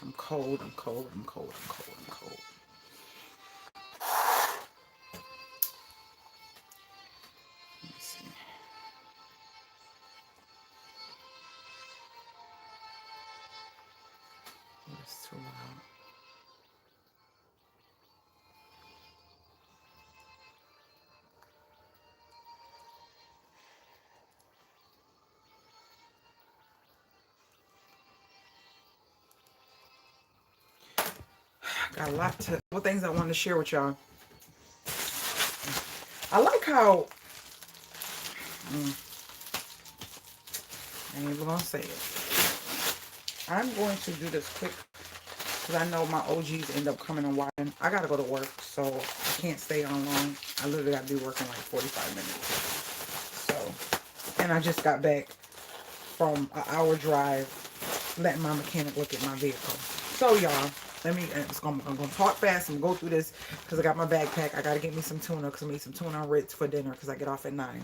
I'm cold, I'm cold, I'm cold, I'm cold, I'm cold. Let me see. It's too loud. Got a lot to, what things I want to share with y'all. I like how, I ain't even gonna say it. I'm going to do this quick because I know my OGs end up coming and watching. I gotta go to work, so I can't stay on long. I literally gotta be working like 45 minutes. So, and I just got back from an hour drive, letting my mechanic look at my vehicle. So y'all, I'm gonna talk fast and go through this because I got my backpack. I gotta get me some tuna because I made some tuna and Ritz for dinner because I get off at 9.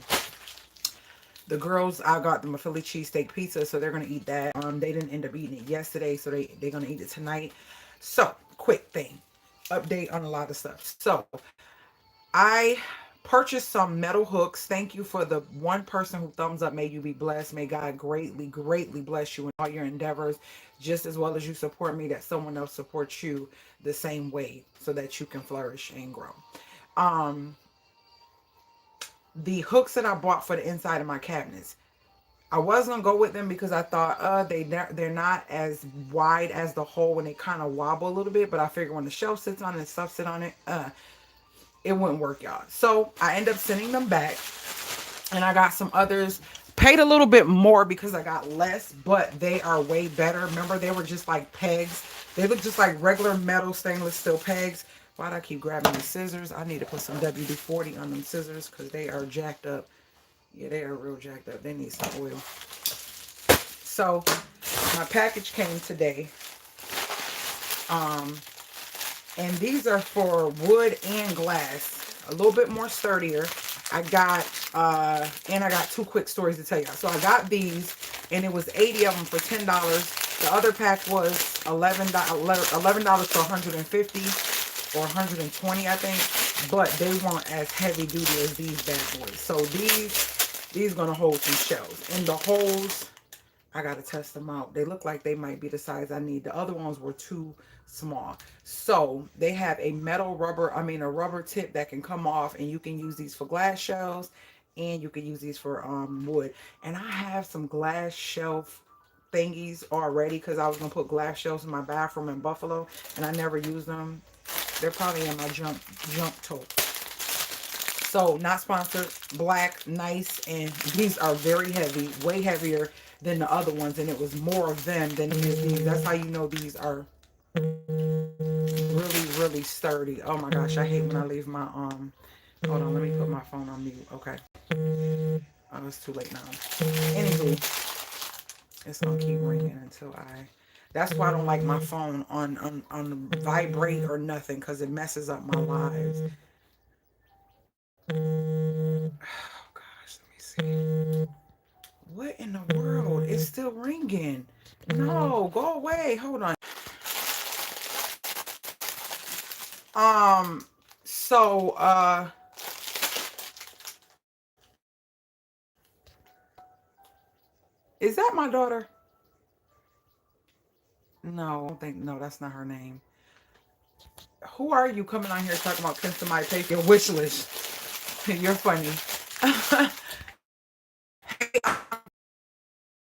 The girls, I got them a Philly cheesesteak pizza, so they're gonna eat that. They didn't end up eating it yesterday, so they're gonna eat it tonight. So, quick thing, update on a lot of stuff. So, I purchased some metal hooks. Thank you for the one person who thumbs up. May you be blessed. May God greatly, greatly bless you in all your endeavors, just as well as you support me. That someone else supports you the same way, so that you can flourish and grow. Um, the hooks that I bought for the inside of my cabinets, I was gonna go with them because I thought they're not as wide as the hole when they kind of wobble a little bit, but I figured when the shelf sits on it and stuff sit on it, it wouldn't work, y'all. So I end up sending them back, and I got some others. Paid a little bit more because I got less, but they are way better. Remember, they were just like pegs. They look just like regular metal stainless steel pegs. Why'd I keep grabbing the scissors? I need to put some WD-40 on them scissors because they are jacked up. Yeah, they are real jacked up. They need some oil. So my package came today. And these are for wood and glass. A little bit more sturdier. I got and I got 2 quick stories to tell y'all. So I got these, and it was 80 of them for $10. The other pack was $11 for 150 or 120, I think. But they weren't as heavy duty as these bad boys. So these gonna hold some shells. And the holes, I gotta test them out. They look like they might be the size I need. The other ones were too small. So they have a a rubber tip that can come off, and you can use these for glass shells, and you can use these for wood. And I have some glass shelf thingies already because I was gonna put glass shelves in my bathroom in Buffalo, and I never used them. They're probably in my junk tote. So, not sponsored, black, nice, and these are very heavy, way heavier than the other ones, and it was more of them than it is these. That's how you know these are really, really sturdy. Oh my gosh, I hate when I leave my, hold on, let me put my phone on mute. Okay. Oh, it's too late now. Anywho, it's gonna keep ringing until that's why I don't like my phone on vibrate or nothing, because it messes up my lives. Oh gosh, let me see. What in the world? It's still ringing. No, go away. Hold on. So, is that my daughter? No, I don't think, no, that's not her name. Who are you coming on here talking about can somebody pay for your wish list? You're funny.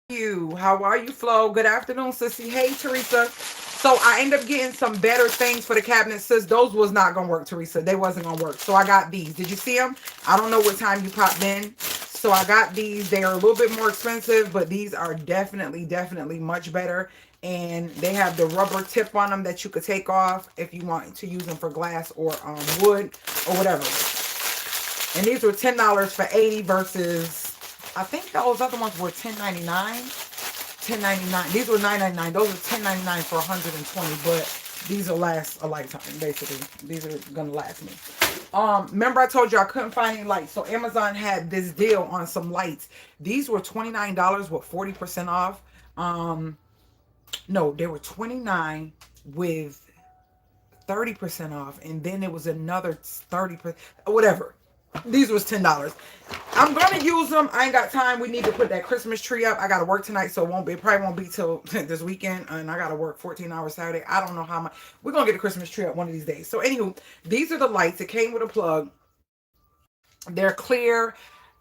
You. How are you, Flo? Good afternoon, sissy. Hey, Teresa. So I end up getting some better things for the cabinet, sis. Those was not gonna work, Teresa. They wasn't gonna work. So I got these. Did you see them? I don't know what time you popped in. So I got these. They are a little bit more expensive, but these are definitely, definitely much better. And they have the rubber tip on them that you could take off if you want to use them for glass or wood or whatever. And these were $10 for 80 versus, I think those other ones were $10.99. $10.99. These were $9.99. Those are $10.99 for 120, but these will last a lifetime, basically. These are gonna last me. Remember I told you I couldn't find any lights, so Amazon had this deal on some lights. These were $29 with 40% off. No, they were 29 with 30% off, and then it was another 30%, whatever. These was $10. I'm gonna use them. I ain't got time. We need to put that Christmas tree up. I gotta work tonight, so it probably won't be till this weekend, and I gotta work 14 hours Saturday. I don't know how much. We're gonna get a Christmas tree up one of these days. So anywho, these are the lights. It came with a plug. They're clear.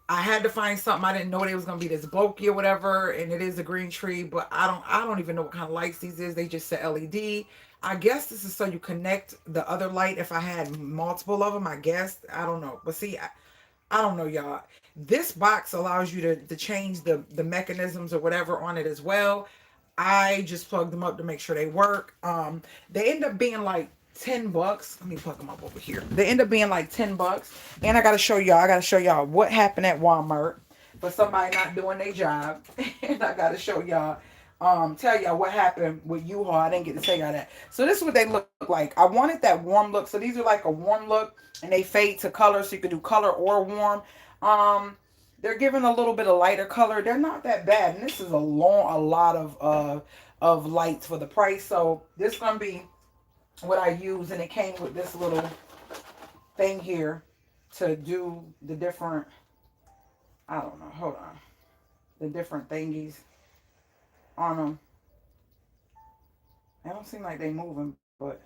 I had to find something. I didn't know they was gonna be this bulky or whatever, and it is a green tree, but I don't even know what kind of lights these is. They just said LED. I guess this is so you connect the other light. If I had multiple of them, I guess I don't know. But see, I don't know, y'all. This box allows you to change the mechanisms or whatever on it as well. I just plugged them up to make sure they work. They end up being like $10. Let me plug them up over here. They end up being like $10. And I gotta show y'all. I gotta show y'all what happened at Walmart for somebody not doing their job. And I gotta show y'all. Tell y'all what happened with U-Haul. I didn't get to tell y'all that. So this is what they look like. I wanted that warm look. So these are like a warm look, and they fade to color, so you can do color or warm. They're giving a little bit of lighter color. They're not that bad, and this is a lot of lights for the price. So this is gonna be what I use, and it came with this little thing here to do the different. I don't know. Hold on, the different thingies on them. They don't seem like they moving, but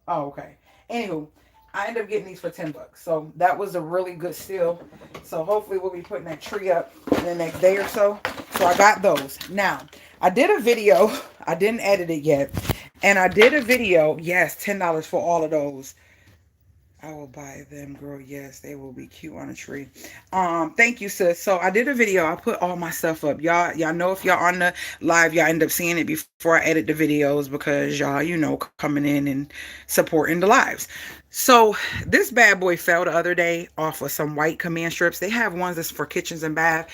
oh, okay. Anywho, I ended up getting these for $10. So that was a really good steal. So hopefully we'll be putting that tree up in the next day or so. So I got those. Now, I did a video. I didn't edit it yet. And I did a video. Yes, $10 for all of those. I will buy them, girl. Yes, they will be cute on a tree. Thank you, sis. So I did a video. I put all my stuff up. Y'all know if y'all on the live, y'all end up seeing it before I edit the videos because y'all, coming in and supporting the lives. So this bad boy fell the other day off of some white command strips. They have ones that's for kitchens and bath.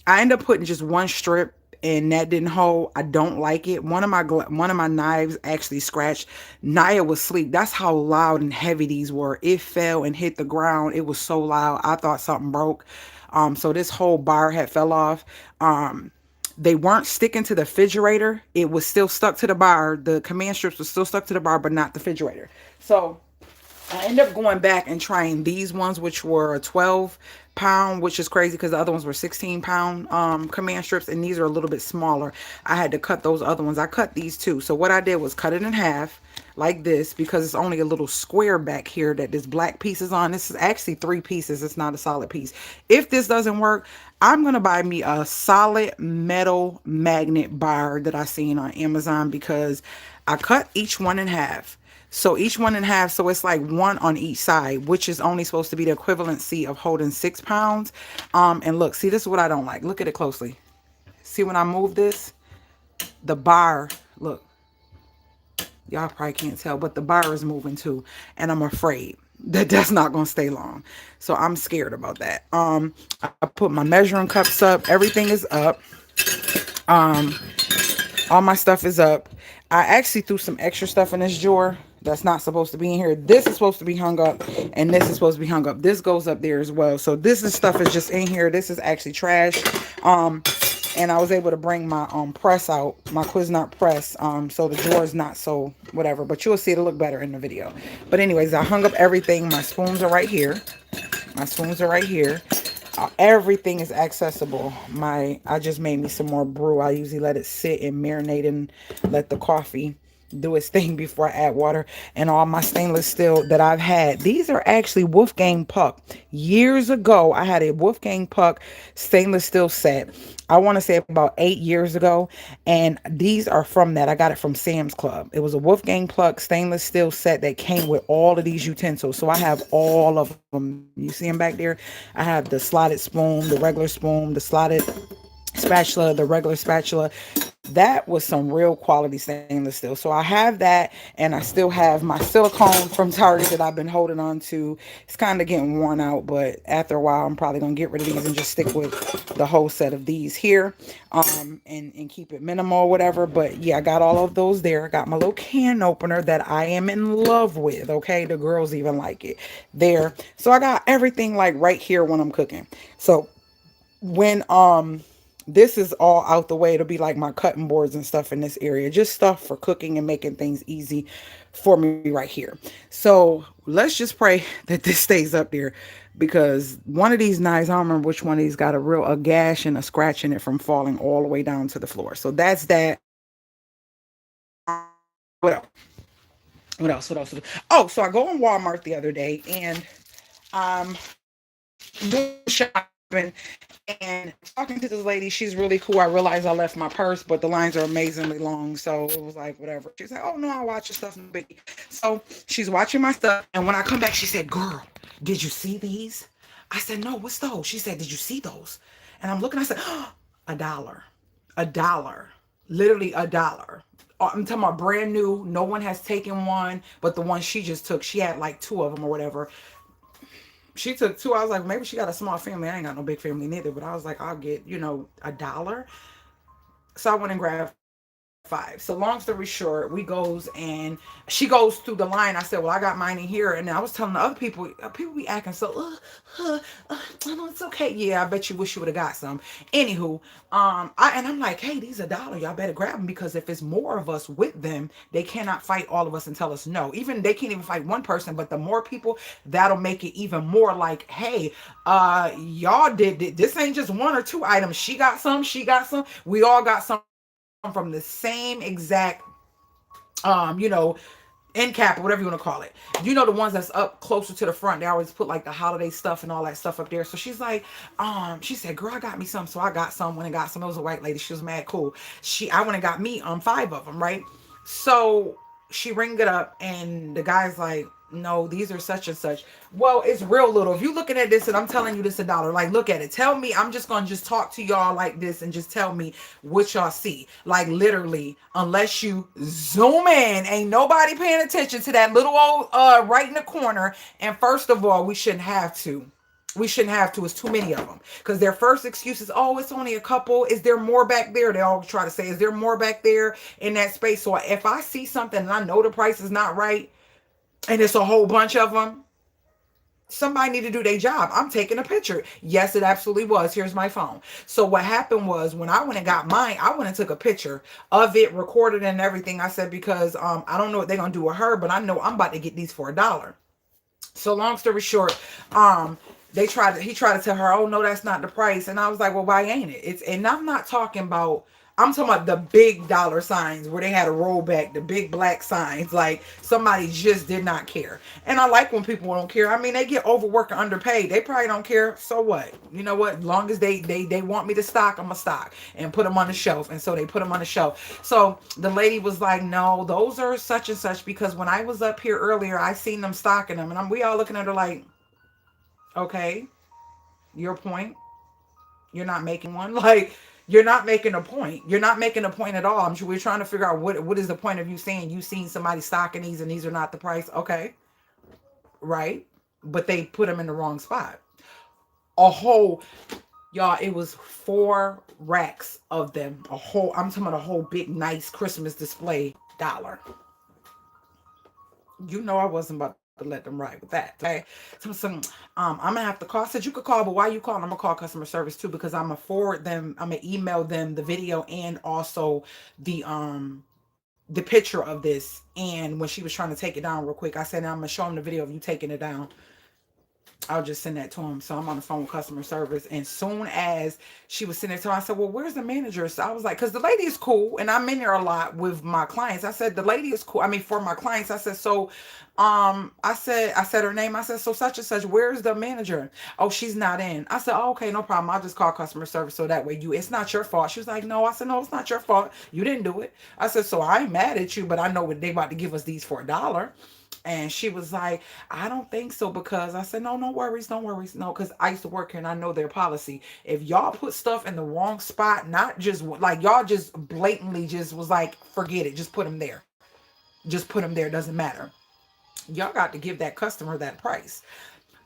I end up putting just one strip, and that didn't hold. I don't like it. One of my knives actually scratched. Naya was asleep. That's how loud and heavy these were. It fell and hit the ground. It was so loud. I thought something broke. So this whole bar had fell off. They weren't sticking to the refrigerator. It was still stuck to the bar. The command strips were still stuck to the bar, but not the refrigerator. So I ended up going back and trying these ones, which were a 12 pound, which is crazy because the other ones were 16 pound command strips, and these are a little bit smaller. I had to cut those other ones. I cut these too. So what I did was cut it in half like this because it's only a little square back here that this black piece is on. This is actually 3 pieces. It's not a solid piece. If this doesn't work, I'm going to buy me a solid metal magnet bar that I seen on Amazon because I cut each one in half. So each one in half, so it's like one on each side, which is only supposed to be the equivalency of holding 6 pounds. And look, see, this is what I don't like. Look at it closely. See when I move this, the bar, look, y'all probably can't tell, but the bar is moving too. And I'm afraid that that's not going to stay long. So I'm scared about that. I put my measuring cups up. Everything is up. All my stuff is up. I actually threw some extra stuff in this drawer that's not supposed to be in here. This is supposed to be hung up, and this is supposed to be hung up. This goes up there as well. So stuff is just in here. This is actually trash. And I was able to bring my press out, my Cuisinart press. So the drawer is not so whatever, but you'll see it'll look better in the video. But anyways, I hung up everything. My spoons are right here. My spoons are right here. Everything is accessible. I just made me some more brew. I usually let it sit and marinate and let the coffee do its thing before I add water. And all my stainless steel that I've had, these are actually Wolfgang Puck. Years ago, I had a Wolfgang Puck stainless steel set. I want to say about 8 years ago, and these are from that. I got it from Sam's Club. It was a Wolfgang Puck stainless steel set that came with all of these utensils. So I have all of them. You see them back there? I have the slotted spoon, the regular spoon, the slotted spatula, the regular spatula. That was some real quality stainless steel. So I have that, and I still have my silicone from Target that I've been holding on to. It's kind of getting worn out, but after a while, I'm probably going to get rid of these and just stick with the whole set of these here, and keep it minimal or whatever. But yeah, I got all of those there. I got my little can opener that I am in love with, okay? The girls even like it there. So I got everything like right here when I'm cooking. So when This is all out the way. It'll be like my cutting boards and stuff in this area. Just stuff for cooking and making things easy for me right here. So let's just pray that this stays up there, because one of these knives, I don't remember which one of these, got a gash and a scratch in it from falling all the way down to the floor. So that's that. What else? What else? What else? Oh, so I go on Walmart the other day, and um doing shopping and talking to this lady. She's really cool. I realized I left my purse, but the lines are amazingly long, so it was like whatever. She's like, "Oh no, I watch your stuff, no biggie." So she's watching my stuff, and when I come back, she said, "Girl, did you see these?" I said, "No, what's those?" She said, "Did you see those?" And I'm looking. I said, oh, $1, $1, literally $1. I'm talking about brand new. No one has taken one, but the one she just took, she had like two of them or whatever. She took two. I was like, maybe she got a small family. I ain't got no big family neither. But I was like, I'll get, $1. So I went and grabbed five. So long story short, she goes through the line. I said, well, I got mine in here. And I was telling the other people be acting so, I know it's okay. Yeah, I bet you wish you would have got some. Anywho, and I'm like, hey, these $1. Y'all better grab them, because if it's more of us with them, they cannot fight all of us and tell us no. Even they can't even fight one person, but the more people, that'll make it even more like, hey, y'all did this ain't just one or two items. She got some, she got some, we all got some from the same exact you know, end cap or whatever you want to call it. The ones that's up closer to the front. They always put like the holiday stuff and all that stuff up there. So she's like, she said, girl, I got me some. So I got some. When I got some, it was a white lady. She was mad cool. I went and got me five of them, right? So she ring it up, and the guy's like, no, these are such and such. Well, it's real little. If you looking at this and I'm telling you this $1, like, look at it. Tell me. I'm just gonna just talk to y'all like this and just tell me what y'all see. Like, literally, unless you zoom in, ain't nobody paying attention to that little old right in the corner. And first of all, we shouldn't have to. We shouldn't have to. It's too many of them. Because their first excuse is, oh, it's only a couple. Is there more back there? They all try to say, is there more back there in that space? So if I see something and I know the price is not right, and it's a whole bunch of them, somebody need to do their job. I'm taking a picture. Yes, it absolutely was. Here's my phone. So what happened was, when I went and got mine, I went and took a picture of it, recorded and everything. I said, because I don't know what they're gonna do with her, but I know I'm about to get these for $1. So long story short, he tried to tell her, oh no, that's not the price. And I was like, well, why ain't it? And I'm talking about the big dollar signs where they had a rollback, the big black signs, like somebody just did not care. And I like when people don't care. I mean, they get overworked and underpaid. They probably don't care. So what? You know what? Long as they want me to stock, I'm a stock and put them on the shelf. And so they put them on the shelf. So the lady was like, no, those are such and such, because when I was up here earlier, I seen them stocking them. And we all looking at her like, okay, your point. You're not making one. Like, you're not making a point. You're not making a point at all. I'm sure we're trying to figure out what is the point of you saying you seen somebody stocking these and these are not the price. Okay, right. But they put them in the wrong spot. A whole, y'all, it was 4 racks of them. I'm talking about a whole big nice Christmas display $1. I wasn't about to let them ride with that. Okay. I'm gonna have to call. I said, you could call, but why you calling? I'm gonna call customer service too, because I'm gonna forward them, I'm gonna email them the video and also the picture of this. And when she was trying to take it down real quick, I said, I'm gonna show them the video of you taking it down. I'll just send that to him. So I'm on the phone with customer service. And soon as she was sending it to him, I said, well, where's the manager? So I was like, because the lady is cool. And I'm in there a lot with my clients. I said, the lady is cool. I mean, for my clients, I said, so, I said her name. I said, so such and such, where's the manager? Oh, she's not in. I said, oh, okay, no problem. I'll just call customer service. So that way it's not your fault. She was like, no. I said, no, it's not your fault. You didn't do it. I said, so I ain't mad at you, but I know what they about to give us these for $1. And she was like, I don't think so, because I said, no, no worries, no worries. No, because I used to work here and I know their policy. If y'all put stuff in the wrong spot, not just like y'all just blatantly just was like, forget it, just put them there. Just put them there, doesn't matter. Y'all got to give that customer that price.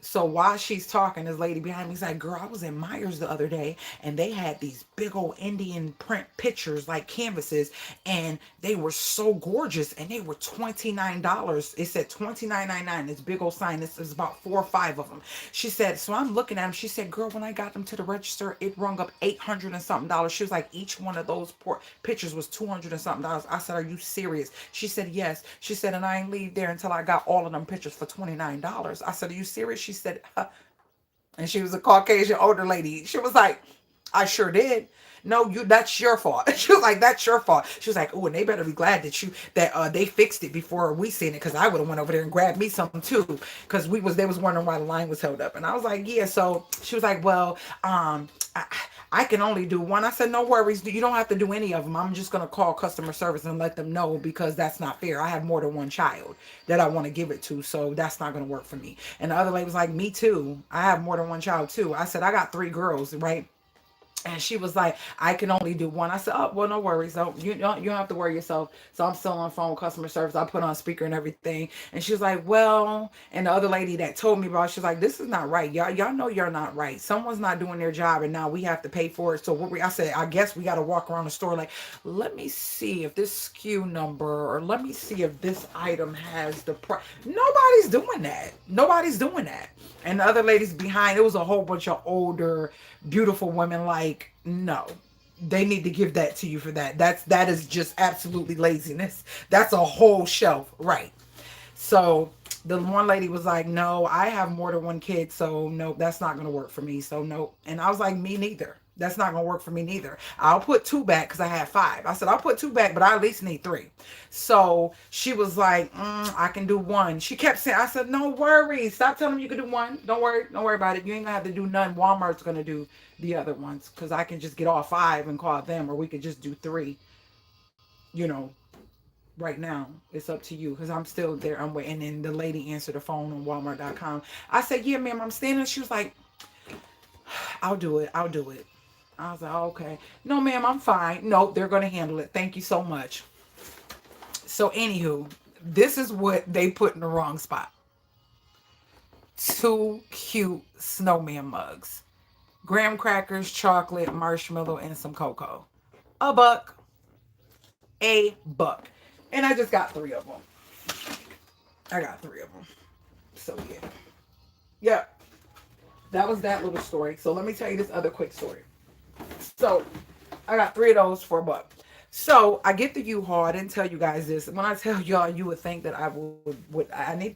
So while she's talking, this lady behind me is like, girl, I was in Myers the other day and they had these big old Indian print pictures like canvases and they were so gorgeous and they were $29. It said $29.99. This big old sign. This is about 4 or 5 of them. She said, so I'm looking at them. She said, girl, when I got them to the register, it rung up 800 and something dollars. She was like, each one of those pictures was 200 and something dollars. I said, are you serious? She said, yes. She said, and I ain't leave there until I got all of them pictures for $29. I said, are you serious? She said, huh. And she was a Caucasian older lady. She was like, I sure did. No, you, that's your fault. She was like, that's your fault. She was like, oh, and they better be glad that they fixed it before we seen it, because I would have went over there and grabbed me something too, because they was wondering why the line was held up. And I was like, yeah. So she was like, well, I can only do one. I said, no worries. You don't have to do any of them. I'm just going to call customer service and let them know, because that's not fair. I have more than one child that I want to give it to. So that's not going to work for me. And the other lady was like, me too. I have more than one child too. I said, I got 3 girls, right? And she was like, I can only do one. I said, oh, well, no worries. So you don't have to worry yourself. So I'm still on phone with customer service. I put on speaker and everything. And she was like, well, and the other lady that told me about it, she was like, this is not right. Y'all know you're not right. Someone's not doing their job and now we have to pay for it. So I said, I guess we got to walk around the store like, let me see if this SKU number, or let me see if this item has the price. Nobody's doing that. Nobody's doing that. And the other ladies behind, it was a whole bunch of older, beautiful women. Like, no, they need to give that to you for that. That is just absolutely laziness. That's a whole shelf, right? So the one lady was like, no, I have more than one kid, so no, that's not gonna work for me. So no. And I was like, me neither. That's not gonna work for me neither. I'll put 2 back because I had 5. I said, I'll put 2 back, but I at least need 3. So she was like, I can do 1. She kept saying, I said, no worries. Stop telling me you can do 1. Don't worry. Don't worry about it. You ain't gonna have to do none. Walmart's gonna do the other ones, because I can just get all 5 and call them, or we could just do 3, you know, right now. It's up to you, because I'm still there. I'm waiting. And the lady answered the phone on Walmart.com. I said, yeah, ma'am, I'm standing. She was like, I'll do it. I'll do it. I was like, oh, okay. No, ma'am, I'm fine. No, they're going to handle it. Thank you so much. So, anywho, this is what they put in the wrong spot. 2 cute snowman mugs. Graham crackers, chocolate, marshmallow, and some cocoa. $1. $1. And I just got 3 of them. I got 3 of them. So, yeah. Yep. That was that little story. So, let me tell you this other quick story. So I got 3 of those for $1. So I get the U-Haul. I didn't tell you guys this. When I tell y'all, you would think that I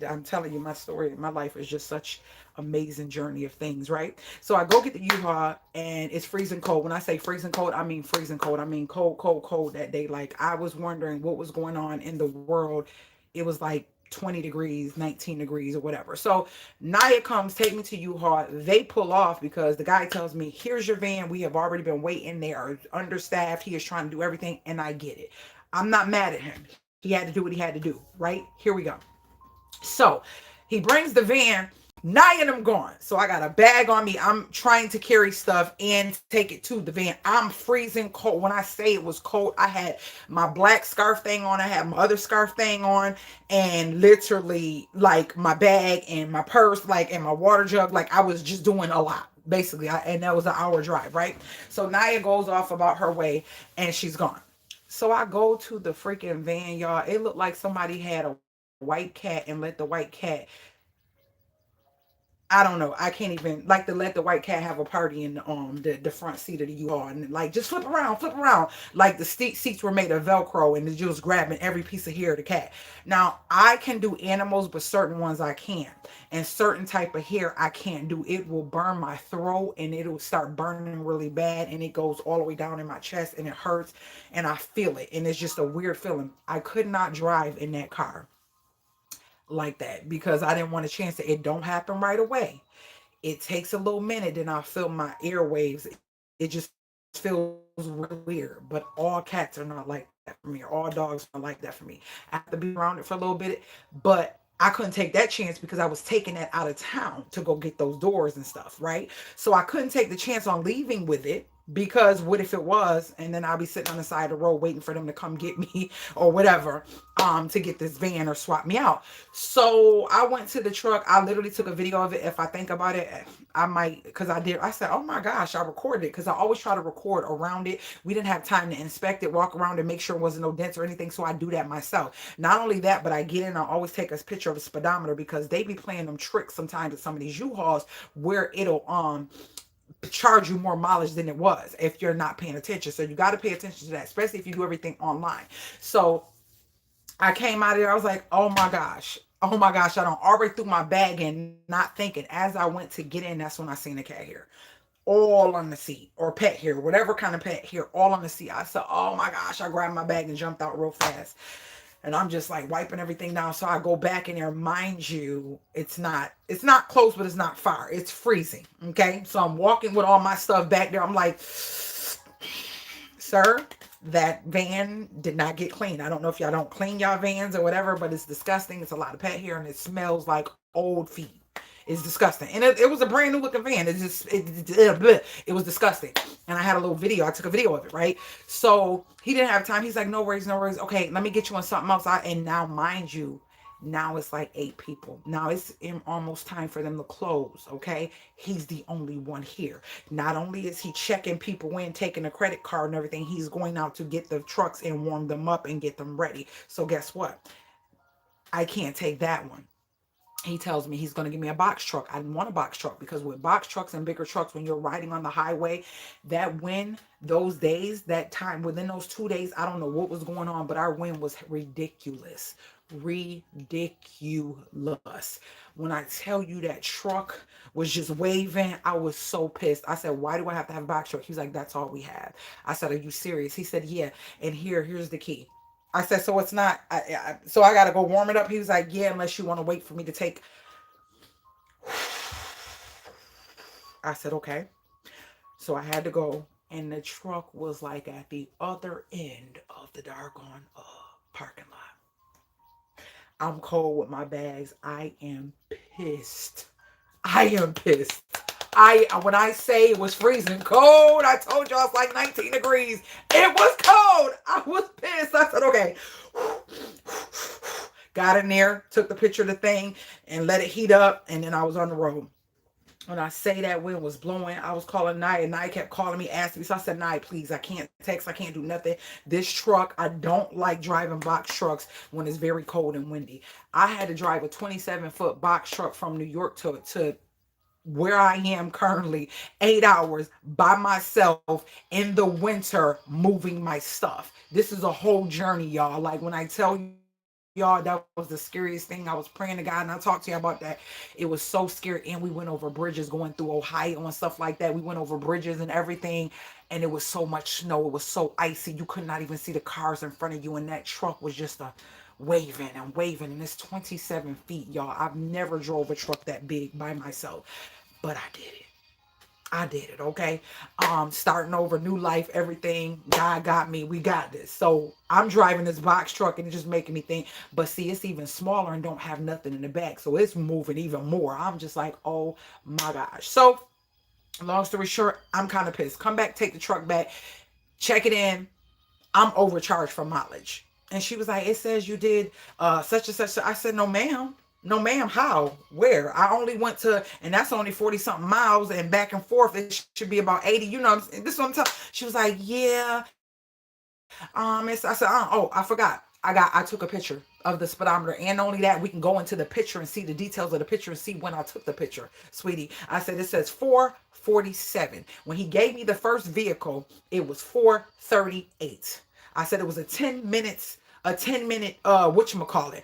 I'm telling you my story. My life is just such amazing journey of things, right? So I go get the U-Haul and it's freezing cold. When I say freezing cold, I mean freezing cold. I mean cold, cold, cold that day. Like, I was wondering what was going on in the world. It was like 20 degrees, 19 degrees, or whatever. So Naya comes, take me to U-Haul. They pull off because the guy tells me, here's your van. We have already been waiting. They are understaffed. He is trying to do everything. And I get it. I'm not mad at him. He had to do what he had to do, right? Here we go. So he brings the van. Nine of them gone. So I got a bag on me. I'm trying to carry stuff and take it to the van. I'm freezing cold. When I say it was cold, I had my black scarf thing on. I had my other scarf thing on. And literally, like, my bag and my purse, like, and my water jug. Like, I was just doing a lot, basically. And that was an hour drive, right? So Naya goes off about her way and she's gone. So I go to the freaking van, y'all. It looked like somebody had a white cat and let the white cat, I don't know. I can't even, like, to let the white cat have a party in the front seat of the U-Haul, and like, just flip around, flip around. Like, the seats were made of Velcro and the was grabbing every piece of hair of the cat. Now, I can do animals, but certain ones I can't. And certain type of hair I can't do. It will burn my throat and it'll start burning really bad, and it goes all the way down in my chest and it hurts and I feel it. And it's just a weird feeling. I could not drive in that car like that because I didn't want a chance that it don't happen right away. It takes a little minute, then I feel my airwaves. It just feels really weird. But all cats are not like that for me. Or all dogs are like that for me. I have to be around it for a little bit, but I couldn't take that chance because I was taking that out of town to go get those doors and stuff, right? So I couldn't take the chance on leaving with it. Because what if it was, and then I'll be sitting on the side of the road waiting for them to come get me or whatever, to get this van or swap me out. So I went to the truck. I literally took a video of it. If I think about it, I might, because I said, oh my gosh, I recorded it, because I always try to record around it. We didn't have time to inspect it, walk around and make sure it wasn't no dents or anything, so I do that myself. Not only that, but I get in, I always take a picture of the speedometer, because they be playing them tricks sometimes at some of these U-Hauls where it'll charge you more mileage than it was if you're not paying attention. So you got to pay attention to that, especially if you do everything online. So I came out of there, I was like, oh my gosh. Oh my gosh, I don't already threw my bag in, not thinking. As I went to get in, that's when I seen the cat hair all on the seat, or pet hair, whatever kind of pet hair, all on the seat. I said, oh my gosh, I grabbed my bag and jumped out real fast. And I'm just like wiping everything down. So I go back in there. Mind you, it's not close, but it's not far. It's freezing. Okay. So I'm walking with all my stuff back there. I'm like, sir, that van did not get cleaned. I don't know if y'all don't clean y'all vans or whatever, but it's disgusting. It's a lot of pet hair and it smells like old feet. It's disgusting. And it was a brand new looking van. It was disgusting. And I had a little video. I took a video of it, right? So he didn't have time. He's like, no worries, no worries. Okay, let me get you on something else. And now, mind you, now it's like 8 people. Now it's almost time for them to close, okay? He's the only one here. Not only is he checking people in, taking a credit card and everything, he's going out to get the trucks and warm them up and get them ready. So guess what? I can't take that one. He tells me he's going to give me a box truck. I didn't want a box truck, because with box trucks and bigger trucks, when you're riding on the highway, that wind, those days, that time, within those 2 days, I don't know what was going on, but our wind was ridiculous. Ridiculous. When I tell you that truck was just waving, I was so pissed. I said, why do I have to have a box truck? He's like, that's all we have. I said, are you serious? He said, yeah. And here's the key. I said, so it's not, so I got to go warm it up. He was like, yeah, unless you want to wait for me to take. I said, okay. So I had to go, and the truck was like at the other end of the doggone parking lot. I'm cold with my bags. I am pissed. I am pissed. When I say it was freezing cold, I told y'all it's like 19 degrees. It was cold. I was pissed. I said, okay. Got in there, took the picture of the thing, and let it heat up, and then I was on the road. When I say that wind was blowing, I was calling Nye, and Nye kept calling me, asking me. So I said, Nye, please, I can't text, I can't do nothing. This truck, I don't like driving box trucks when it's very cold and windy. I had to drive a 27-foot box truck from New York to where I am currently, 8 hours by myself in the winter, moving my stuff. This is a whole journey, y'all. Like when I tell y'all, that was the scariest thing. I was praying to God, and I talked to you about that. It was so scary. And we went over bridges going through Ohio and stuff like that. We went over bridges and everything, and it was so much snow. It was so icy. You could not even see the cars in front of you, and that truck was just waving and waving, and it's 27 feet, y'all. I've never drove a truck that big by myself, but I did it. I did it, okay? Starting over, new life, everything. God got me. We got this. So I'm driving this box truck, and it's just making me think. But see, it's even smaller and don't have nothing in the back, so it's moving even more. I'm just like, oh my gosh. So long story short, I'm kind of pissed. Come back, take the truck back, check it in. I'm overcharged for mileage. And she was like, it says you did such and such. I said, no, ma'am. No, ma'am. How? Where? I only went to, and that's only 40 something miles, and back and forth, it should be about 80. You know, this is what I'm telling. She was like, yeah. I said, oh, I forgot. I took a picture of the speedometer, and only that, we can go into the picture and see the details of the picture and see when I took the picture, sweetie. I said, it says 4:47. When he gave me the first vehicle, it was 4:38. I said it was a 10 minute whatchamacallit,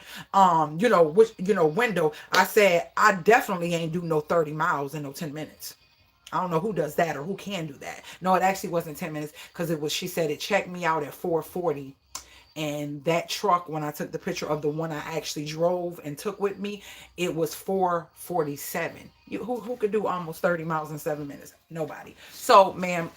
window. I said, I definitely ain't do no 30 miles in no 10 minutes. I don't know who does that or who can do that. No, it actually wasn't 10 minutes, because she said it checked me out at 4:40. And that truck, when I took the picture of the one I actually drove and took with me, it was 4:47. Who could do almost 30 miles in 7 minutes? Nobody. So, ma'am,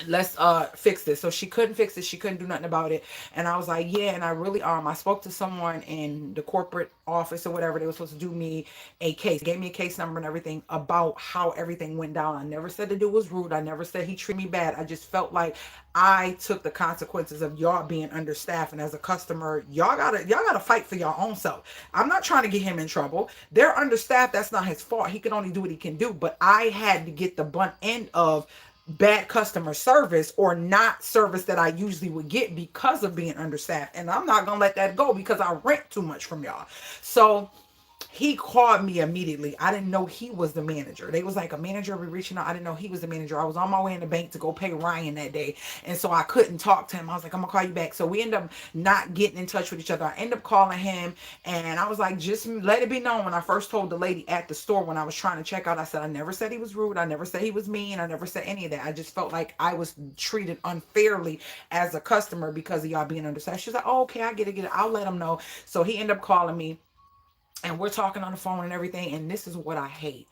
let's fix this. So she couldn't fix it, she couldn't do nothing about it. And I was like, yeah. And I really I spoke to someone in the corporate office or whatever. They were supposed to do me a case, gave me a case number and everything about how everything went down. I never said the dude was rude, I never said he treated me bad. I just felt like I took the consequences of y'all being understaffed, and as a customer, y'all gotta fight for your own self. I'm not trying to get him in trouble. They're understaffed, that's not his fault. He can only do what he can do. But I had to get the blunt end of bad customer service, or not service that I usually would get because of being understaffed. And I'm not gonna let that go because I rent too much from y'all. So he called me immediately. I didn't know he was the manager. They was like, a manager will be reaching out. I didn't know he was the manager. I was on my way in the bank to go pay Ryan that day. And so I couldn't talk to him. I was like, I'm gonna call you back. So we end up not getting in touch with each other. I end up calling him, and I was like, just let it be known, when I first told the lady at the store when I was trying to check out, I said, I never said he was rude. I never said he was mean. I never said any of that. I just felt like I was treated unfairly as a customer because of y'all being understaffed. She's like, oh, okay, I get it, get it. I'll let him know. So he ended up calling me, and we're talking on the phone and everything. And this is what I hate.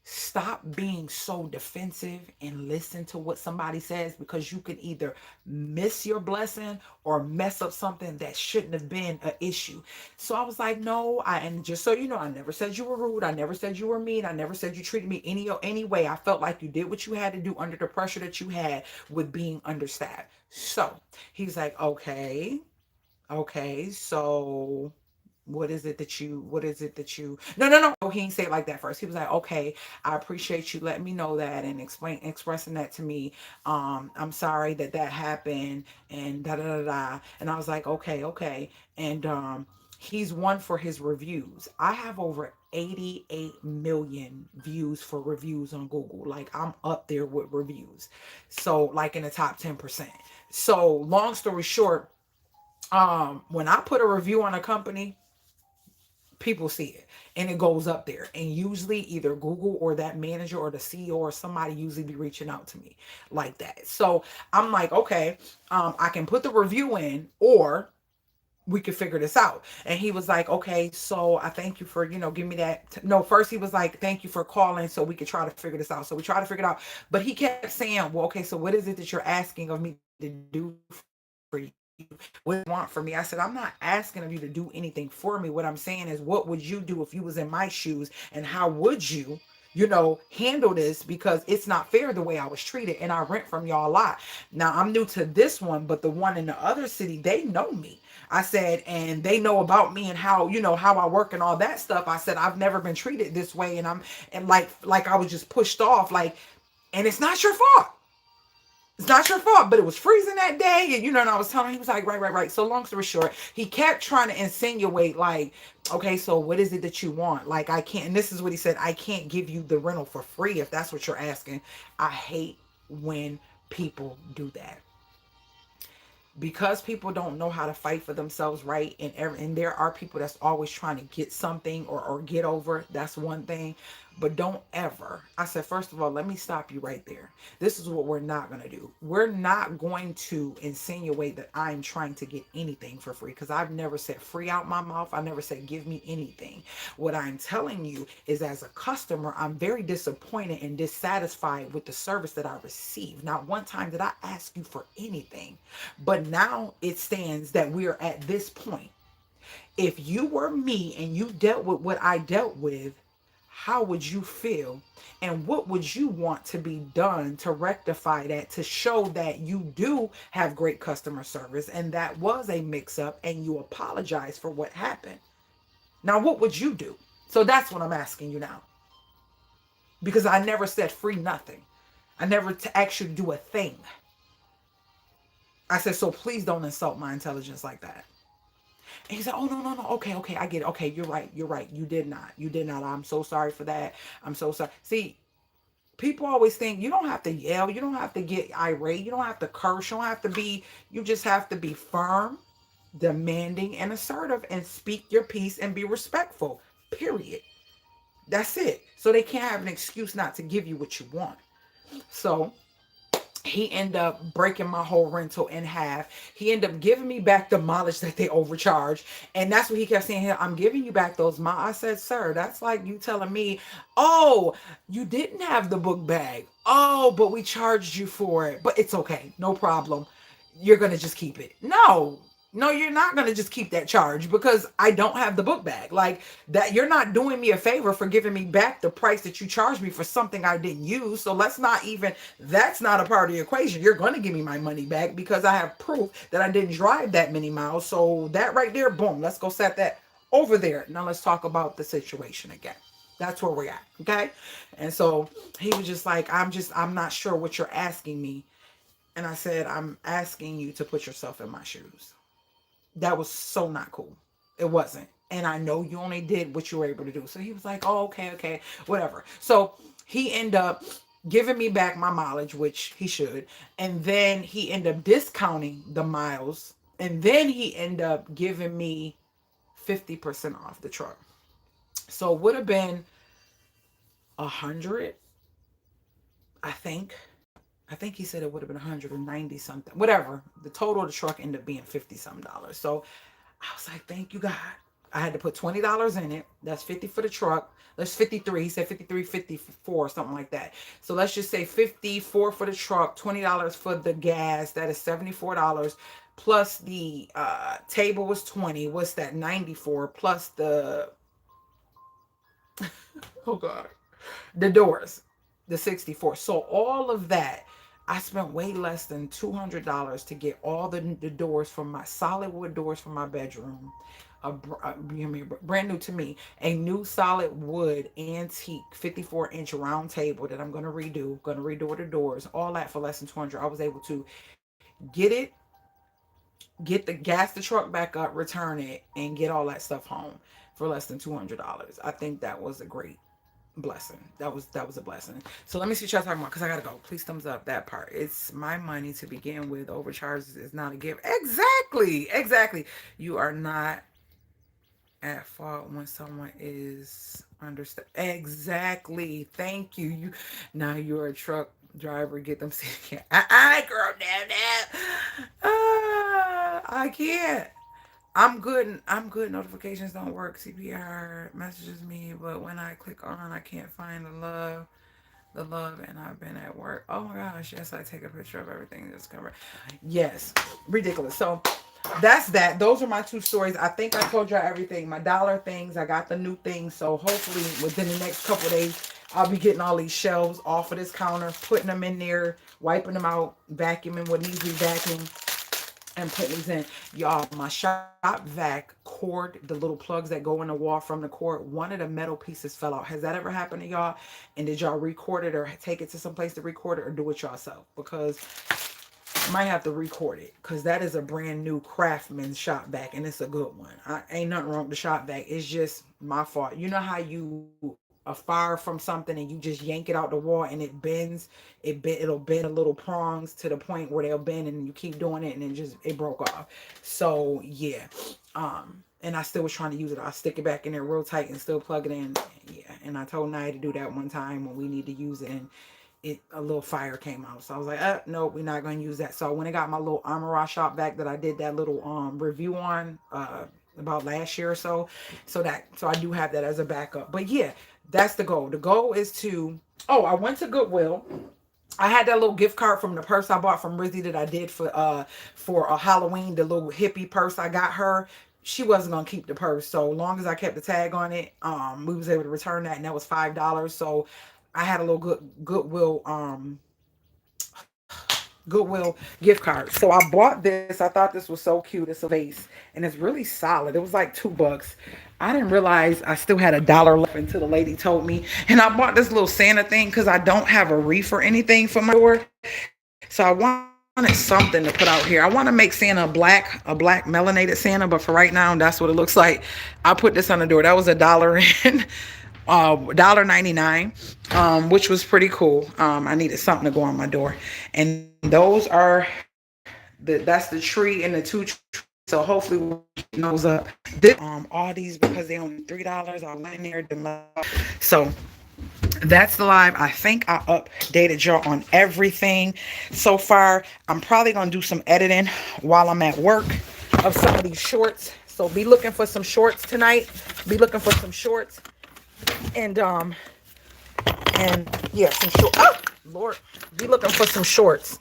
Stop being so defensive and listen to what somebody says, because you can either miss your blessing or mess up something that shouldn't have been an issue. So I was like, no, and just so you know, I never said you were rude. I never said you were mean. I never said you treated me any way. I felt like you did what you had to do under the pressure that you had with being understaffed. So he's like, okay, so what is it that you no, he didn't say it like that first. He was like, okay, I appreciate you letting me know that and expressing that to me. I'm sorry that that happened, and da da da da. And I was like, okay. And he's one for his reviews. I have over 88 million views for reviews on Google. Like, I'm up there with reviews, so like in the top 10%. So long story short, when I put a review on a company, people see it and it goes up there, and usually either Google or that manager or the CEO or somebody usually be reaching out to me like that. So I'm like, okay, I can put the review in, or we could figure this out. And he was like, okay, so I thank you for, give me that. No, first he was like, thank you for calling so we could try to figure this out. So we tried to figure it out, but he kept saying, well, okay, so what is it that you're asking of me to do for you? What do you want from me? I said, I'm not asking of you to do anything for me. What I'm saying is, what would you do if you was in my shoes, and how would you, handle this? Because it's not fair the way I was treated, and I rent from y'all a lot. Now I'm new to this one, but the one in the other city, they know me. I said, and they know about me and how, how I work and all that stuff. I said, I've never been treated this way, and like I was just pushed off, like, and it's not your fault. It's not your fault, but it was freezing that day. And I was telling him, he was like, right. So long story short, he kept trying to insinuate, like, okay, so what is it that you want? Like, I can't, and this is what he said, I can't give you the rental for free if that's what you're asking. I hate when people do that, because people don't know how to fight for themselves, right? And there are people that's always trying to get something, or get over. That's one thing. But don't ever, I said, first of all, let me stop you right there. This is what we're not going to do. We're not going to insinuate that I'm trying to get anything for free, because I've never said free out my mouth. I never said give me anything. What I'm telling you is, as a customer, I'm very disappointed and dissatisfied with the service that I received. Not one time did I ask you for anything. But now it stands that we are at this point. If you were me and you dealt with what I dealt with, how would you feel? And what would you want to be done to rectify that, to show that you do have great customer service and that was a mix up and you apologize for what happened? Now, what would you do? So that's what I'm asking you now. Because I never said free nothing. I never asked you to do a thing. I said, so please don't insult my intelligence like that. And he said, oh, no. Okay, I get it. Okay, you're right. You did not. I'm so sorry for that. I'm so sorry. See, people always think you don't have to yell. You don't have to get irate. You don't have to curse. You just have to be firm, demanding, and assertive, and speak your piece and be respectful. Period. That's it. So they can't have an excuse not to give you what you want. So he ended up breaking my whole rental in half. He ended up giving me back the mileage that they overcharged. And that's what he kept saying here. I'm giving you back those miles. I said, sir, that's like you telling me, oh, you didn't have the book bag. Oh, but we charged you for it. But it's okay. No problem. You're going to just keep it. No, no, you're not going to just keep that charge because I don't have the book bag. Like that, you're not doing me a favor for giving me back the price that you charged me for something I didn't use. So let's not even, that's not a part of the equation. You're going to give me my money back because I have proof that I didn't drive that many miles. So that right there, boom, let's go set that over there. Now let's talk about the situation again. That's where we're at. Okay. And so he was just like, I'm not sure what you're asking me. And I said, I'm asking you to put yourself in my shoes. That was so not cool. It wasn't. And I know you only did what you were able to do. So he was like, oh, okay, okay, whatever. So he ended up giving me back my mileage, which he should. And then he ended up discounting the miles. And then he ended up giving me 50% off the truck. So it would have been 100, I think. I think he said it would have been 190 something, whatever. The total of the truck ended up being 50 some dollars. So I was like, thank you, God. I had to put $20 in it. That's 50 for the truck. That's 53. He said 53, 54, something like that. So let's just say 54 for the truck, $20 for the gas. That is $74. Plus the table was 20. What's that? 94. Plus the, oh God, the doors, the 64. So all of that, I spent way less than $200 to get all the doors from my solid wood doors from my bedroom. Brand new to me, a new solid wood antique 54-inch round table that I'm going to redo. Going to redo the doors, all that for less than 200. I was able to get it, get the gas the truck back up, return it, and get all that stuff home for less than $200. I think that was a great blessing. That was a blessing. So let me see what y'all talking about because I gotta go. Please thumbs up that part. It's my money to begin with. Overcharges is not a gift. Exactly. Exactly. You are not at fault when someone is understand. Exactly. Thank you. You now you're a truck driver. Get them sick. I girl damn that. I can't. I'm good. I'm good. Notifications don't work. CPR messages me, but when I click on, I can't find the love, and I've been at work. Oh my gosh, yes, I take a picture of everything that's covered. Yes, ridiculous. So that's that. Those are my two stories. I think I told y'all everything. My dollar things. I got the new things. So hopefully within the next couple of days, I'll be getting all these shelves off of this counter, putting them in there, wiping them out, vacuuming what needs to be vacuumed, and put these in. Y'all, my shop vac cord, the little plugs that go in the wall from the cord, one of the metal pieces fell out. Has that ever happened to y'all? And did y'all record it or take it to some place to record it or do it yourself? Because I might have to record it because that is a brand new Craftsman shop vac and it's a good one. Ain't nothing wrong with the shop vac. It's just my fault. You know how you a fire from something and you just yank it out the wall and it bends, it'll bend the little prongs to the point where they'll bend and you keep doing it and it broke off. So yeah, and I still was trying to use it. I stick it back in there real tight and still plug it in. Yeah, and I told Nia to do that one time when we need to use it and a little fire came out. So I was like, no, we're not going to use that. So when I got my little Amara shop back that I did that little review on about last year or so, so I do have that as a backup. But yeah, that's the goal. The goal is to, I went to Goodwill. I had that little gift card from the purse I bought from Rizzy that I did for a Halloween, the little hippie purse I got her. She wasn't gonna keep the purse, so long as I kept the tag on it, we was able to return that, and that was $5. So I had a little Goodwill gift card. So I bought this. I thought this was so cute. It's a vase and it's really solid. It was like $2. I didn't realize I still had $1 left until the lady told me. And I bought this little Santa thing because I don't have a wreath or anything for my door. So I wanted something to put out here. I want to make Santa a black melanated Santa, but for right now, that's what it looks like. I put this on the door. That was $1 in. $1.99, which was pretty cool. I needed something to go on my door, and those are that's the tree and the two trees. So hopefully we'll get those up. All these because they only $3. I went in there. So That's the live. I think I updated y'all on everything so far. I'm probably gonna do some editing while I'm at work of some of these shorts. So be looking for some shorts tonight. Be looking for some shorts and yeah, some short. Oh Lord, be looking for some short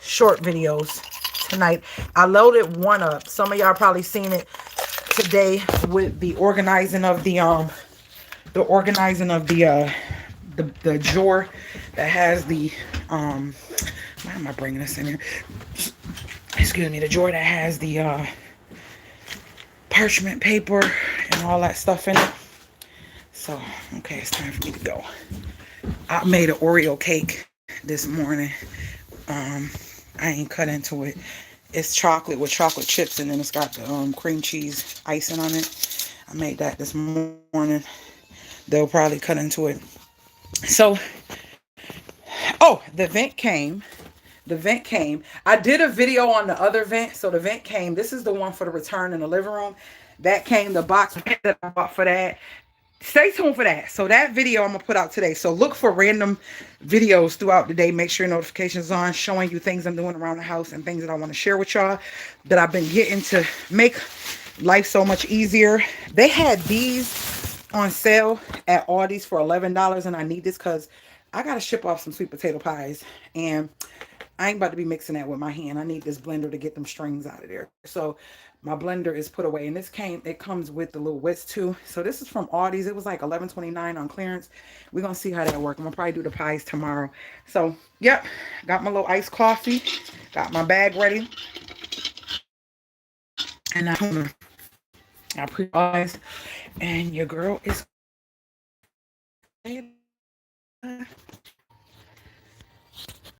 videos tonight. I loaded one up. Some of y'all probably seen it today with the organizing of the drawer that has the why am I bringing this in here? Excuse me, the drawer that has the parchment paper and all that stuff in it. So okay, it's time for me to go. I made an Oreo cake this morning. I ain't cut into it. It's chocolate with chocolate chips, and then it's got the cream cheese icing on it. I made that this morning. They'll probably cut into it. So, oh, the vent came. The vent came. I did a video on the other vent. So the vent came. This is the one for the return in the living room. That came, the box that I bought for that. Stay tuned for that. So that video I'm going to put out today. So look for random videos throughout the day. Make sure your notifications on, showing you things I'm doing around the house and things that I want to share with y'all that I've been getting to make life so much easier. They had these on sale at Aldi's for $11, and I need this because I got to ship off some sweet potato pies, and I ain't about to be mixing that with my hand. I need this blender to get them strings out of there. So my blender is put away, and it comes with the little whisk too. So this is from Aldi's. It was like $11.29 on clearance. We're gonna see how that works. I'm gonna probably do the pies tomorrow. So yep, got my little iced coffee, got my bag ready, and I pre-eyes, and your girl is